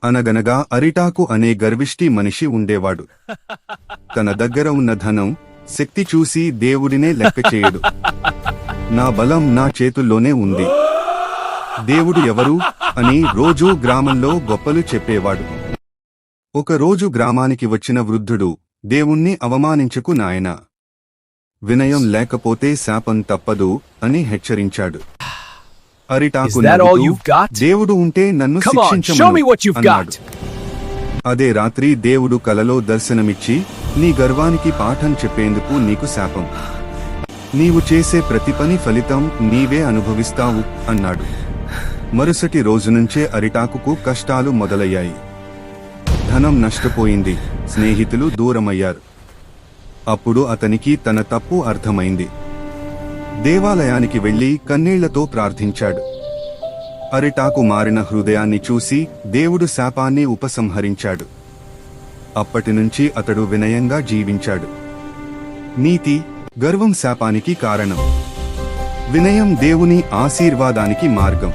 అనగనగా అరిటాకు అనే గర్విష్టి మనిషి ఉండేవాడు. తన దగ్గర ఉన్న ధనం, శక్తి చూసి దేవుడినే లెక్క చేయడు. నా బలం నా చేతుల్లోనే ఉంది, దేవుడు ఎవరు అని రోజూ గ్రామంలో గొప్పలు చెప్పేవాడు. ఒకరోజు గ్రామానికి వచ్చిన వృద్ధుడు, దేవుణ్ణి అవమానించకు నాయనా, వినయం లేకపోతే శాపం తప్పదు అని హెచ్చరించాడు. అరిటాకు నవ్వుతూ, దేవుడు ఉంటే నన్ను శిక్షించమను అన్నాడు. అదే రాత్రి దేవుడు కలలో దర్శనమిచ్చి, నీ గర్వానికి పాఠం చెప్పేందుకు నీకు శాపం, నీవు చేసే ప్రతి పని ఫలితం నీవే అనుభవిస్తావు అన్నాడు. మరుసటి రోజునుంచే అరిటాకుకు కష్టాలు మొదలయ్యాయి. ధనం నష్టపోయింది, స్నేహితులు దూరమయ్యారు. అప్పుడు అతనికి తన తప్పు అర్థమైంది. దేవాలయానికి వెళ్లి కన్నీళ్లతో ప్రార్థించాడు. అరిటాకు మారిన హృదయాన్ని చూసి దేవుడు శాపాన్ని ఉపసంహరించాడు. అప్పటినుంచి అతడు వినయంగా జీవించాడు. నీతి, గర్వం శాపానికి కారణం, వినయం దేవుని ఆశీర్వాదానికి మార్గం.